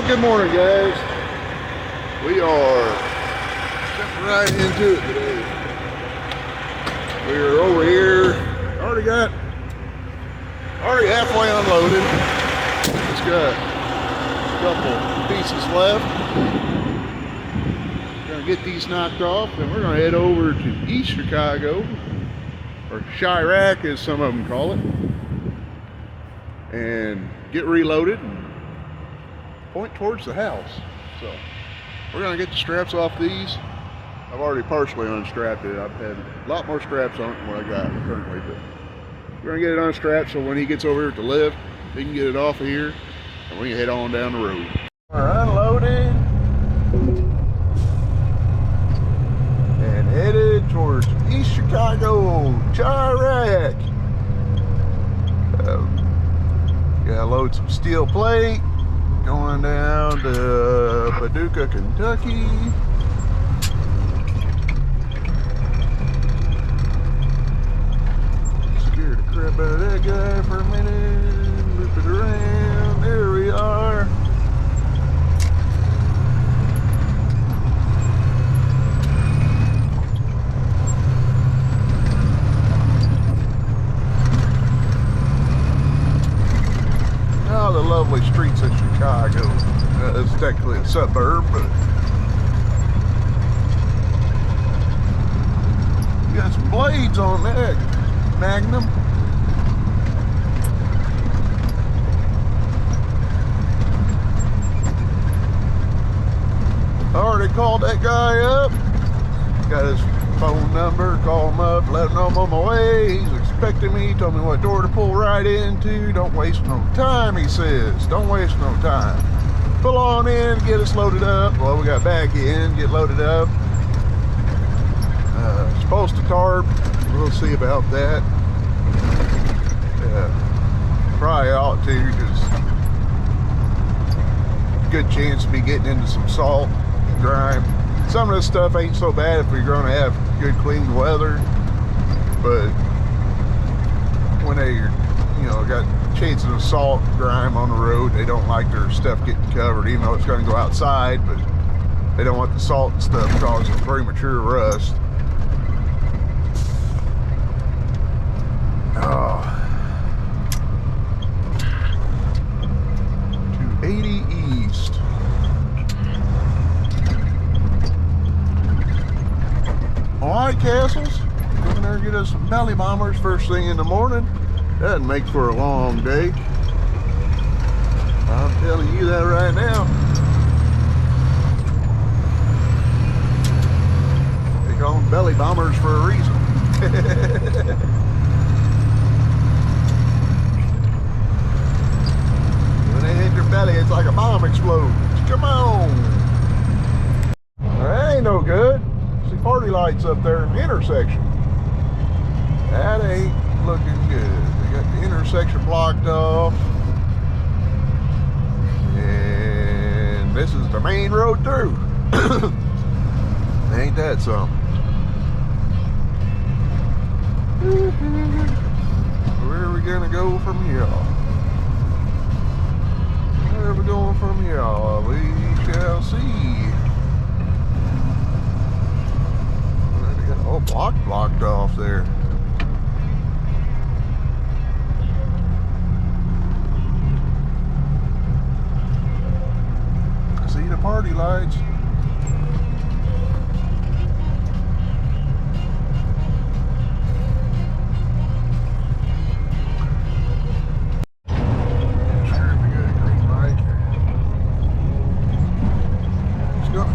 Well, good morning, guys. We are stepping right into it today. We're over here. Already halfway unloaded. Just got a couple pieces left. Gonna get these knocked off, and we're gonna head over to East Chicago, or Chirac as some of them call it, and get reloaded and point towards the house. So we're gonna get the straps off these. I've already partially unstrapped it. I've had a lot more straps on it than what I got currently, but we're gonna get it unstrapped so when he gets over here to lift, he can get it off of here and we can head on down the road. We're unloaded and headed towards East Chicago, Chirac. Gotta load some steel plate, going down to Paducah, Kentucky. Scared the crap out of that guy for a minute. Loop it around. There we are. Oh, the lovely streets of Chicago. It's technically a suburb, but you got some blades on that Magnum. I already called that guy up. Got his phone number, call him up, let him know I'm on my way. He's expecting me, he told me what door to pull right into. Don't waste no time, he says. Don't waste no time. Pull on in, get us loaded up. Well, we got back in, get loaded up. Supposed to tarp. We'll see about that. Probably ought to, because good chance to be getting into some salt, grime. Some of this stuff ain't so bad if you're going to have good clean weather, but when they, got chances of salt, grime on the road, they don't like their stuff getting covered, even though it's going to go outside, but they don't want the salt and stuff causing premature rust. Oh. 280 East. Alright, Castles, go in there and get us some belly bombers first thing in the morning. That'd make for a long day. I'm telling you that right now. They call them belly bombers for a reason. When they hit your belly, it's like a bomb explodes. Come on. That ain't no good. See party lights up there in the intersection. That ain't looking good. They got the intersection blocked off. And this is the main road through. Ain't that something? Where are we gonna go from here? Where are we going from here? We shall see. They got a whole block blocked off there. I see the party lights.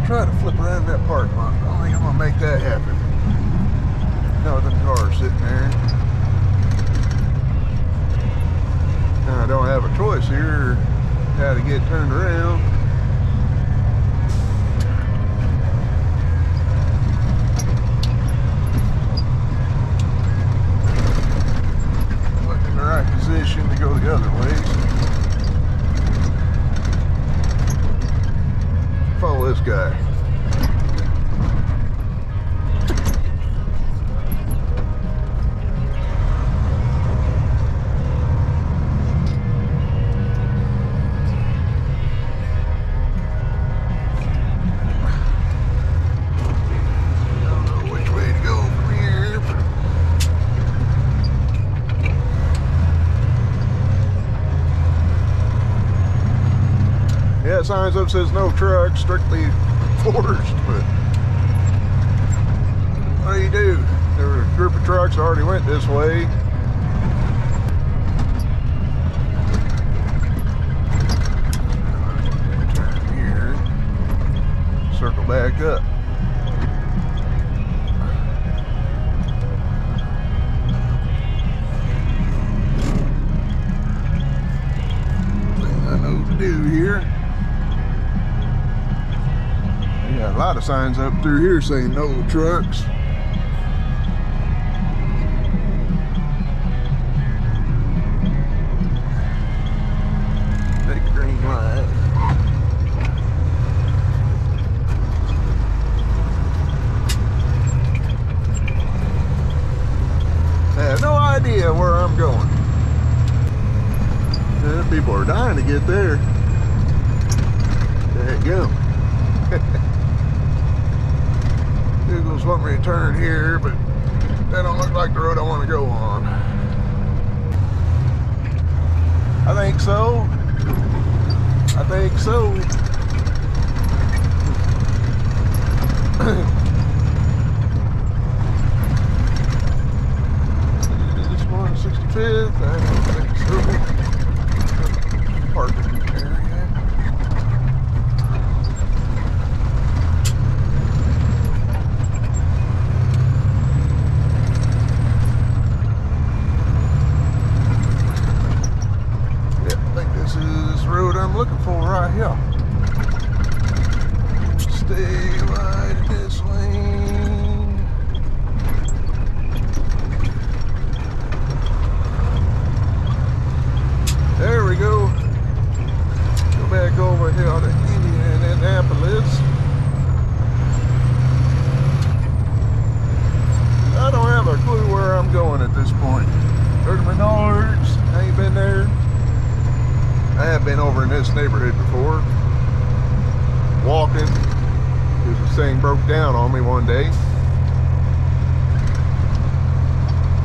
Try to flip around that parking lot. I don't think I'm gonna make that happen. Another car sitting there. Now I don't have a choice here how to get turned around. Look in the right position to go the other way. Follow this guy. signs up says no trucks, strictly forced, but what do you do? There were a group of trucks that already went this way. Turn here, circle back up. Thing I know to do here. We got a lot of signs up through here saying no trucks. Where I'm going. People are dying to get there. There you go. Google's wanting me to turn here, but that don't look like the road I want to go on. I think so. I think so. I don't think so. Parking area. Yeah, I think this is the road I'm looking for right here. Stay right in this lane. There we go. Go back over here to Indianapolis. I don't have a clue where I'm going at this point. There's Menards. I ain't been there. I have been over in this neighborhood before. Walking. Because this thing broke down on me one day.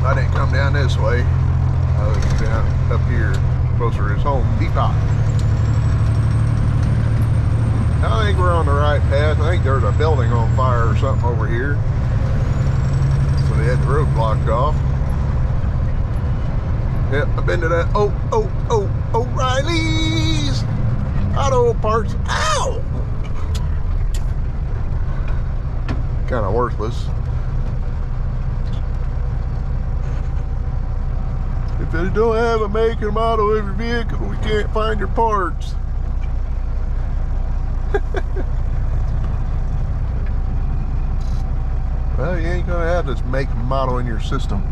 I didn't come down this way. I was down up here. Closer to his Home Depot. I think we're on the right path. I think there's a building on fire or something over here. So they had the road blocked off. Yep, I've been to that. O'Reilly's Auto Parts. Ow! Kind of worthless. If you don't have a make and model of your vehicle, we can't find your parts. Well, you ain't gonna have this make and model in your system.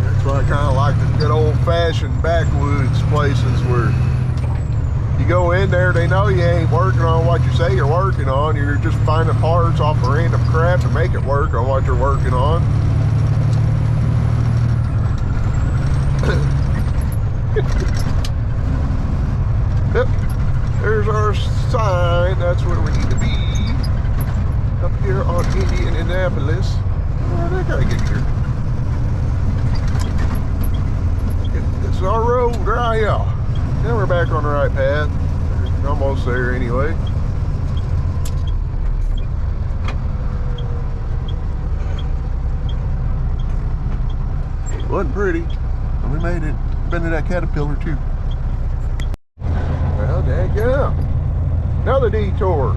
That's why I kind of like the good old-fashioned backwoods places where you go in there, they know you ain't working on what you say you're working on. You're just finding parts off of random crap to make it work on what you're working on. Yep, there's our sign. That's where we need to be. Up here on Indianapolis. Oh, I gotta get here. This is our road right here. Now we're back on the right path. We're almost there anyway. It wasn't pretty, but we made it. Been to that Caterpillar too. Well, daggum. Another detour.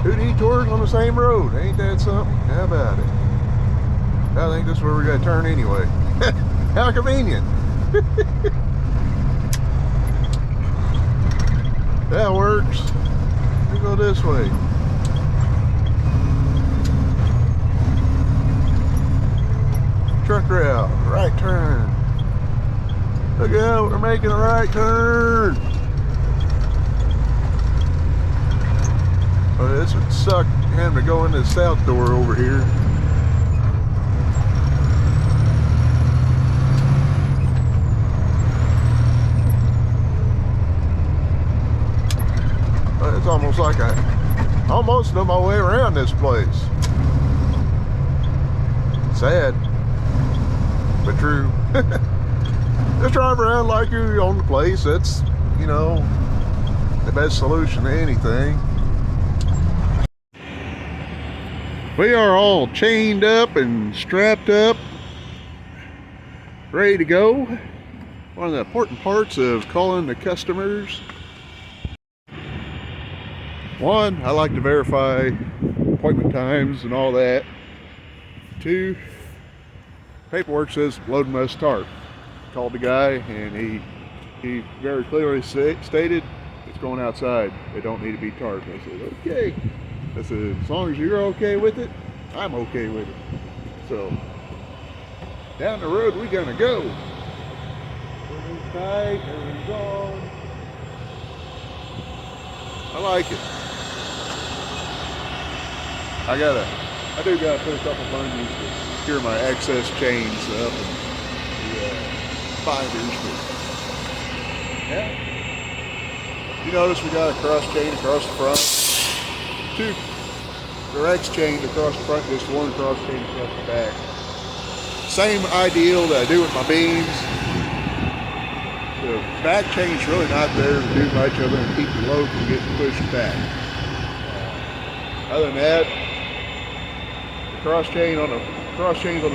2 detours on the same road. Ain't that something? How about it? I think this is where we gotta turn anyway. How convenient. That works. We go this way. Truck route, right turn. Look out, we're making a right turn. Oh, this would suck having to go in the south door over here. It's almost like I almost know my way around this place. Sad, but true. Just drive around like you own the place. That's, you know, the best solution to anything. We are all chained up and strapped up, ready to go. One of the important parts of calling the customers. One, I like to verify appointment times and all that. Two, paperwork says load must tarp. Called the guy and he very clearly stated it's going outside. They don't need to be tarped. I said, okay. I said, as long as you're okay with it, I'm okay with it. So, down the road we gonna go. Everything's tight, everything's on. I like it. I do gotta put a couple bungles to secure my excess chains up and the binders. But yeah. You notice we got a cross chain across the front. Two direct chained across the front, just one cross chain across the back. Same ideal that I do with my beams. The back chain's really not there to do much other than keep the load from getting pushed back. Other than that, the cross chains on the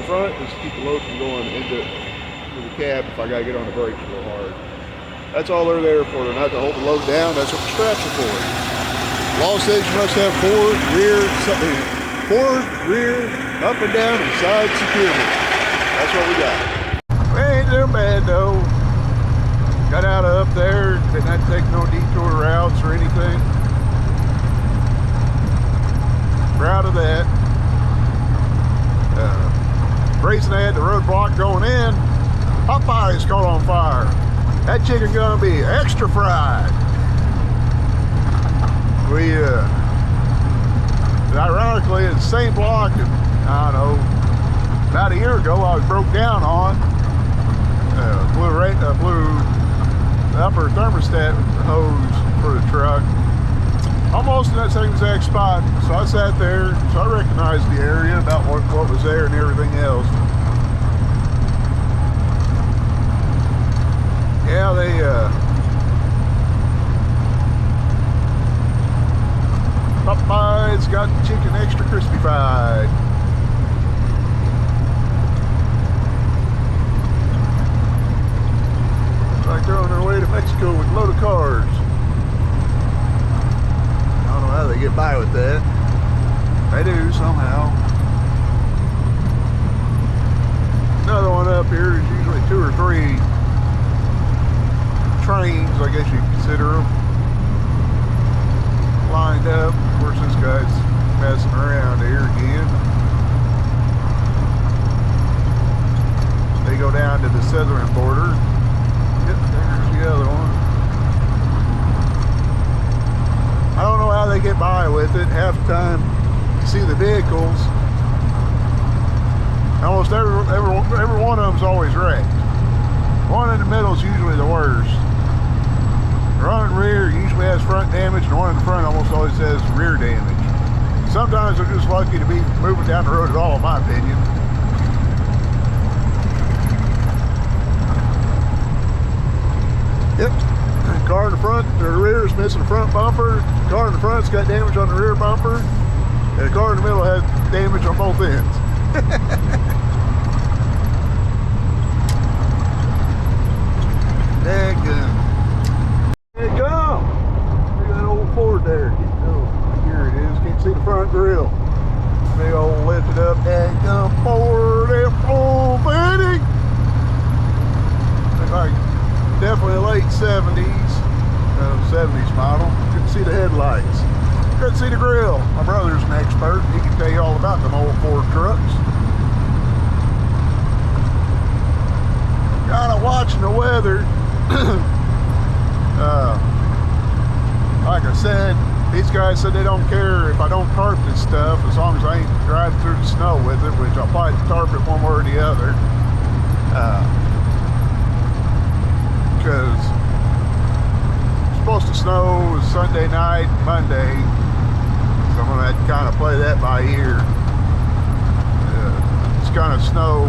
front is to keep the load from going into the cab if I gotta get on the brakes real hard. That's all they're there for. They're not to hold the load down. That's what the straps are for. Law says you must have forward, rear, up and down, and side security. That's what we got. We ain't doing bad though. Got out of up there. Didn't have to take no detour routes or anything. Proud of that. Reason I had the roadblock going in, Popeye's caught on fire. That chicken gonna be extra fried. We, ironically, it's the same block that, I don't know, about a year ago I was broke down on. Blew the upper thermostat hose for the truck. Almost in that same exact spot. So I sat there, so I recognized the area about what was there and everything else. Yeah, Popeye's got the chicken extra crispy fried. Looks like they're on their way to Mexico with a load of cars. I don't know how they get by with that. They do somehow. Another one up here is usually 2 or 3 trains, I guess you consider them, lined up. Of course, this guy's messing around here again. They go down to the southern border. Yep, there's the other one. I don't know how they get by with it. Half the time you see the vehicles, almost every one of them's always wrecked. One in the middle is usually the worst. The one in the rear usually has front damage, and the one in the front almost always has rear damage. Sometimes they're just lucky to be moving down the road at all, in my opinion. Yep. The car in the front, the rear is missing the front bumper. The car in the front's got damage on the rear bumper. And the car in the middle has damage on both ends. Daggum. There you go. Look at that old Ford there. Here it is. Can't see the front grill. Big old lifted up daggum Ford F-150. Looks like definitely a late 70s. 70s model. Couldn't see the headlights. Couldn't see the grill. My brother's an expert. He can tell you all about them old Ford trucks. Kind of watching the weather. Like I said, these guys said they don't care if I don't tarp this stuff as long as I ain't driving through the snow with it, which I'll probably tarp it one way or the other. Because it's supposed to snow Sunday night, Monday, so I'm going to have to kind of play that by ear. It's gonna snow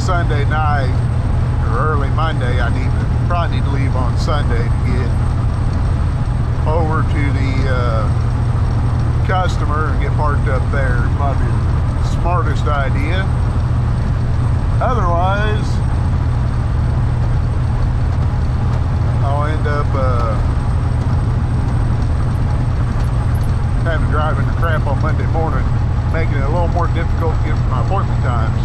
Sunday night or early Monday, probably need to leave on Sunday to get over to the customer and get parked up there. Might be the smartest idea. Otherwise, I'll end up having to drive into crap on Monday morning, making it a little more difficult to get my appointment times.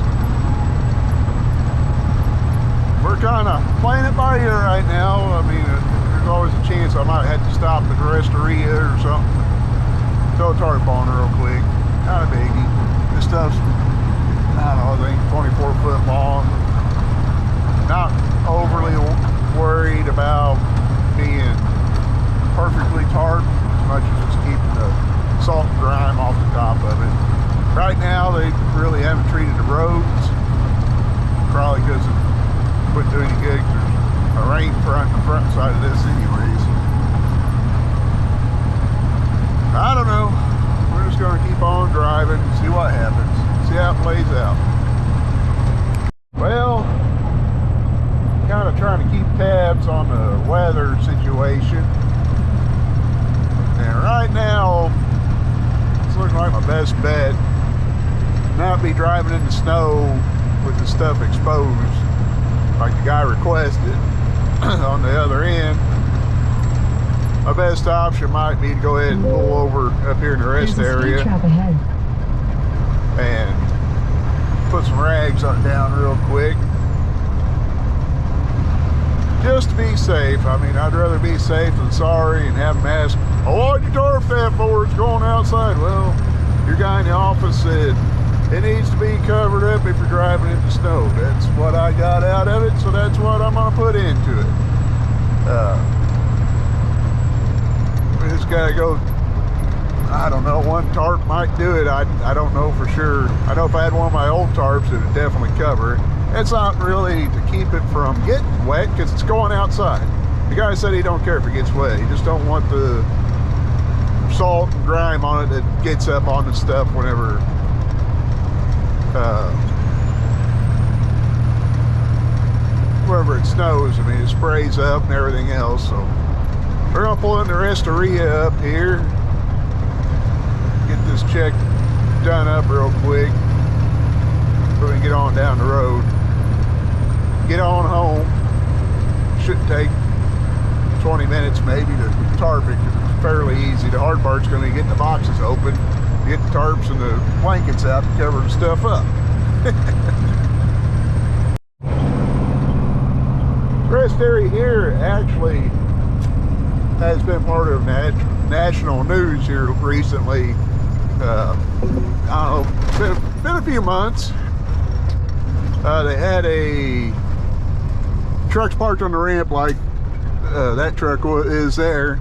We're kind of playing it by ear right now. I mean, there's always a chance I might have to stop at the Resteria or something. Throw a tarp on real quick. Not a biggie. This stuff's, I don't know, I think 24 foot long. Not overly worried about being perfectly tarped as much as just keeping the salt and grime off the top of it. Right now, they really haven't treated the roads. Probably because it wouldn't do any good. There's a rain front on the front side of this anyways. I don't know. We're just going to keep on driving and see what happens. See how it plays out. Well, kind of trying to keep tabs on the weather situation. And right now, it's looking like my best bet. Not be driving in the snow with the stuff exposed, like the guy requested on the other end. My best option might be to go ahead and pull over up here in the rest area and put some rags down real quick, just to be safe. I mean, I'd rather be safe than sorry and have them ask, oh, what'd you tarp that for? It's going outside. Well, your guy in the office said it needs to be covered up if you're driving in the snow. That's what I got out of it, so that's what I'm going to put into it. We just got to go, I don't know, one tarp might do it. I don't know for sure. I know if I had one of my old tarps, it would definitely cover it. It's not really to keep it from getting wet because it's going outside. The guy said he don't care if it gets wet. He just don't want the salt and grime on it that gets up on the stuff whenever wherever it snows. I mean, it sprays up and everything else. So we're gonna pull in the Resteria up here, get this check done up real quick so we can get on down the road, get on home. Shouldn't take 20 minutes maybe to tarp it because it's fairly easy. The hard part's going to be getting the boxes open, get the tarps and the blankets out to cover the stuff up. Rest area here actually has been part of national news here recently. I don't know, been a few months. They had a trucks parked on the ramp like that truck is there,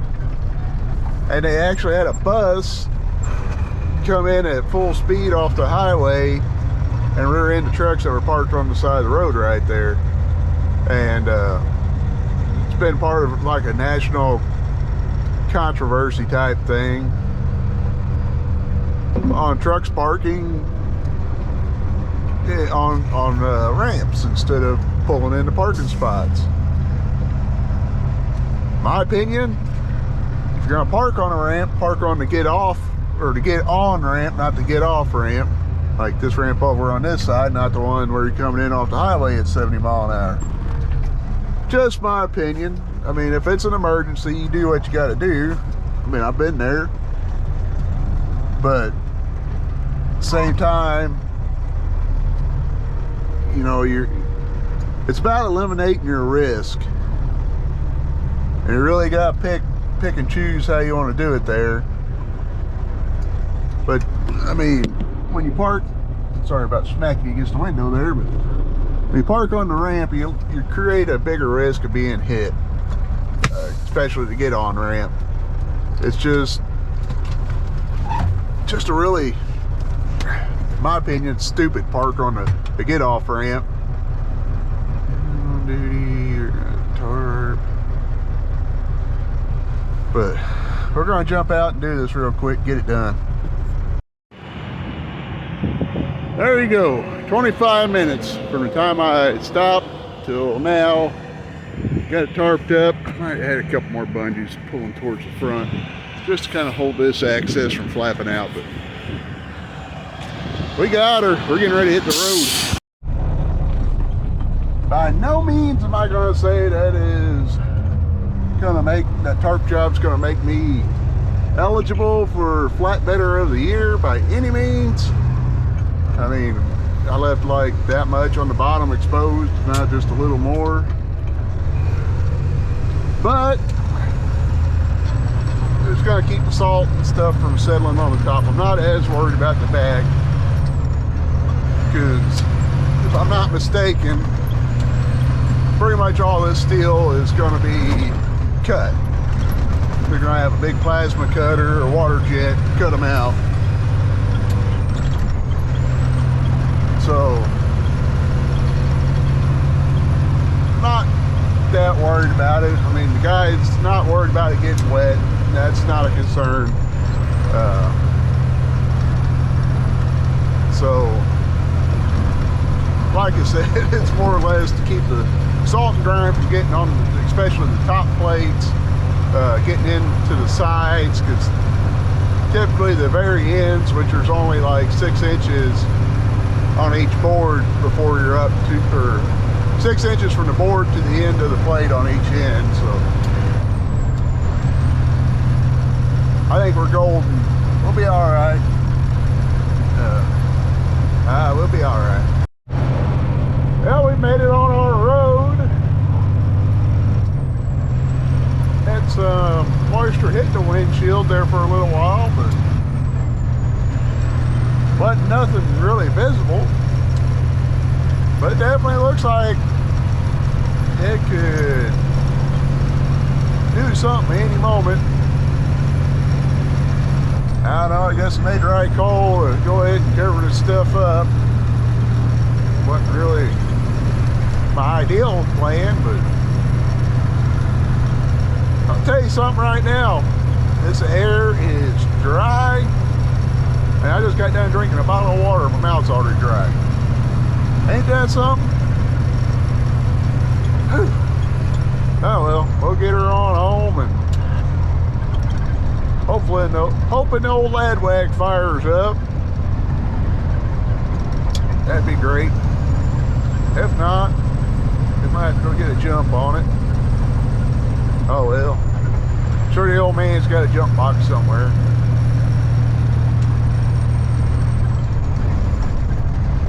and they actually had a bus come in at full speed off the highway and rear end the trucks that were parked on the side of the road right there. And it's been part of like a national controversy type thing on trucks parking on ramps instead of pulling into parking spots. My opinion, if you're gonna park on a ramp, park on the get off or to get on ramp, not the get off ramp, like this ramp over on this side, not the one where you're coming in off the highway at 70 mile an hour. Just my opinion. I mean, if it's an emergency, you do what you got to do. I mean, I've been there, but at the same time, you know, it's about eliminating your risk, and you really got to pick and choose how you want to do it there. But I mean, when you park, sorry about smacking you against the window there, but when you park on the ramp, you create a bigger risk of being hit, especially the get on ramp. It's just a really, in my opinion, stupid park on the get off ramp. Duty, tarp. But we're gonna jump out and do this real quick, get it done. There you go. 25 minutes from the time I stopped till now. Got it tarped up. Might add a couple more bungees pulling towards the front just to kind of hold this access from flapping out. But we got her. We're getting ready to hit the road. By no means am I going to say that tarp job's going to make me eligible for flatbedder of the year by any means. I mean, I left like that much on the bottom exposed, not just a little more. But it's going to keep the salt and stuff from settling on the top. I'm not as worried about the back, because if I'm not mistaken, pretty much all this steel is going to be cut. They're going to have a big plasma cutter or water jet, cut them out. So, not that worried about it. I mean, the guy's not worried about it getting wet. That's not a concern. So, like I said, it's more or less to keep the salt and grime from getting on, especially the top plates, getting into the sides, because typically the very ends, which is only like 6 inches on each board before you're up to, or 6 inches from the board to the end of the plate on each end. So I think we're golden. We'll be all right. We'll be all right. Well, we made it on our road. Had some moisture hit the windshield there for a little while, but nothing really visible. But it definitely looks like it could do something any moment. I don't know, I guess it may dry coal or go ahead and cover this stuff up. Wasn't really my ideal plan, but I'll tell you something right now. This air is dry. And I just got done drinking a bottle of water. My mouth's already dry. Ain't that something? Whew. Oh well, we'll get her on home, and hoping the old ladwag fires up. That'd be great. If not, we might have to go get a jump on it. Oh well. Sure, the old man's got a jump box somewhere.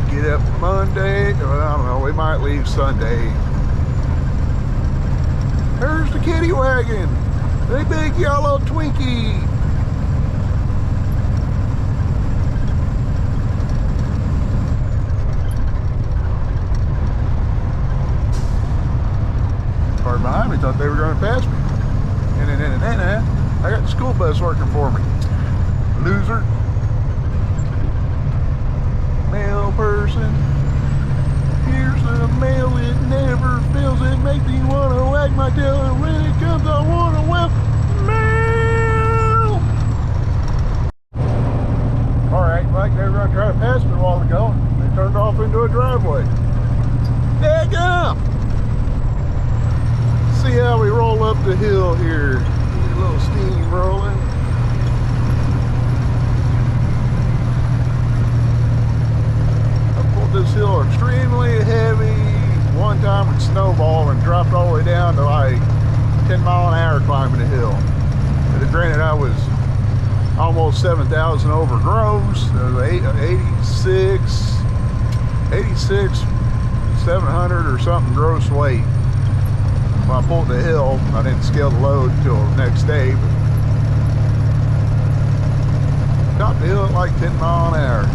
Get up Monday, well, I don't know, we might leave Sunday. There's the kitty wagon, the big yellow Twinkie. Car behind me thought they were going to pass me. I got the school bus working for me. Loser. Mail person, here's the mail, it never fails, it makes me want to wag my tail, and when it comes I want to well mail. Alright, like they were going to try to pass me a while ago, they turned off into a driveway. Daggum! See how we roll up the hill here, a little steam rolling. This hill extremely heavy. One time it snowballed and dropped all the way down to like 10 mile an hour climbing the hill. But granted, I was almost 7,000 over gross. There was 86, 700 or something gross weight. When I pulled the hill, I didn't scale the load until the next day. But topped the hill at like 10 mile an hour.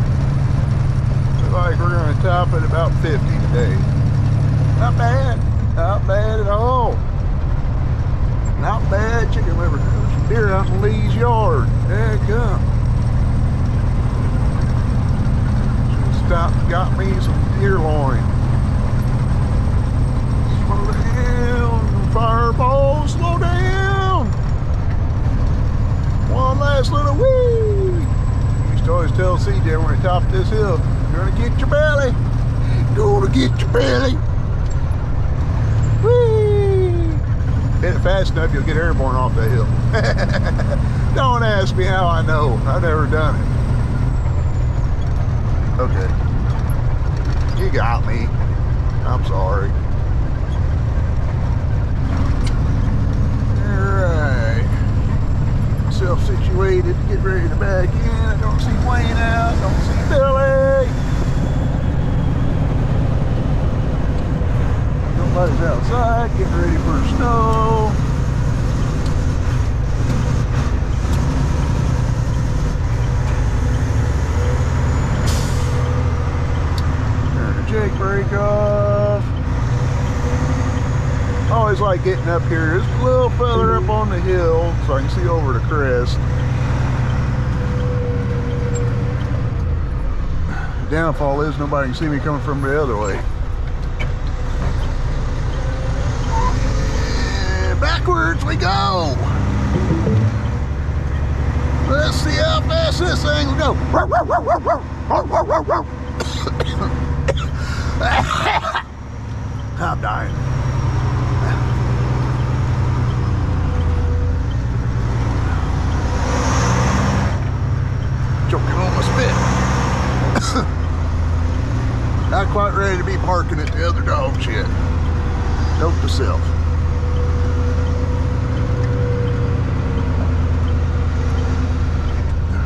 Like we're going to top it about 50 today. Not bad at all. Not bad. Chicken liver, some deer out in Lee's yard. There it comes. Stopped, got me some deer loin. Slow down, fireball, slow down. One last little whee. Used to always tell CJ when we topped this hill, Gonna get your belly. Gonna get your belly. Whee! Hit it fast enough, you'll get airborne off that hill. Don't ask me how I know. I've never done it. Okay. You got me. I'm sorry. Alright. Self-situated. Get ready to back in. I don't see Wayne out. Don't see Billy. Nobody's outside. Getting ready for snow. Jake brake off. I always like getting up here just a little further up on the hill so I can see over the crest. The downfall is nobody can see me coming from the other way. And backwards we go. Let's see how fast this thing will go. I'm dying. Choking on my spit. Not quite ready to be parking at the other dogs yet. Note to self.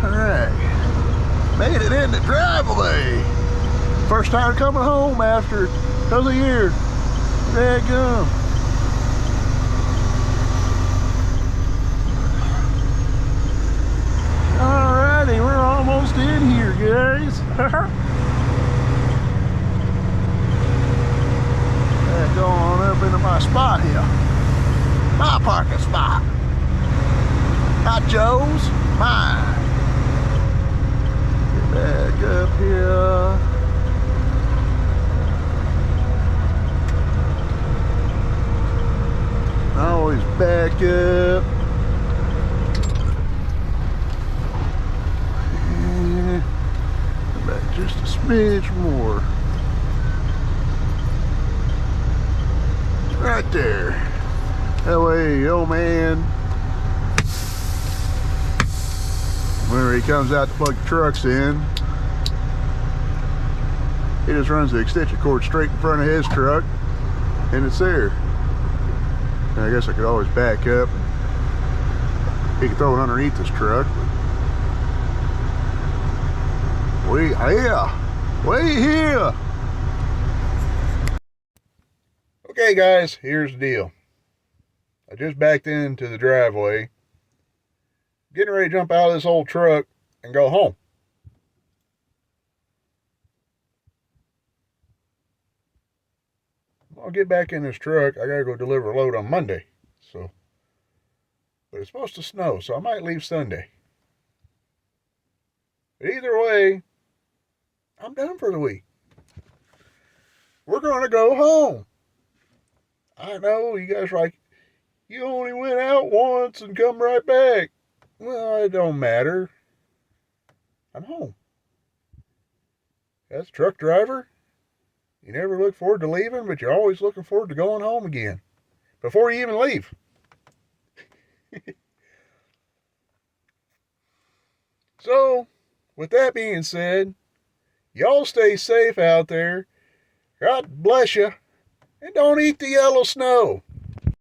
Alright. Made it in the driveway. First time coming home after another year. Dadgum. Alrighty, we're almost in here, guys. Going up into my spot here. My parking spot. Not Joe's, mine. Get back up here. I always back up. And back just a smidge more. Right there. That way, old man, whenever he comes out to plug the trucks in, he just runs the extension cord straight in front of his truck, and it's there. And I guess I could always back up. He could throw it underneath this truck. Way here. Okay guys, here's the deal. I just backed into the driveway. Getting ready to jump out of this old truck and go home. I'll get back in this truck. I gotta go deliver a load on Monday. So, but it's supposed to snow, so I might leave Sunday. But either way, I'm done for the week. We're gonna go home. I know you guys are like, you only went out once and come right back. Well, it don't matter. I'm home. As a truck driver, you never look forward to leaving, but you're always looking forward to going home again. Before you even leave. So, with that being said, y'all stay safe out there. God bless you. And don't eat the yellow snow.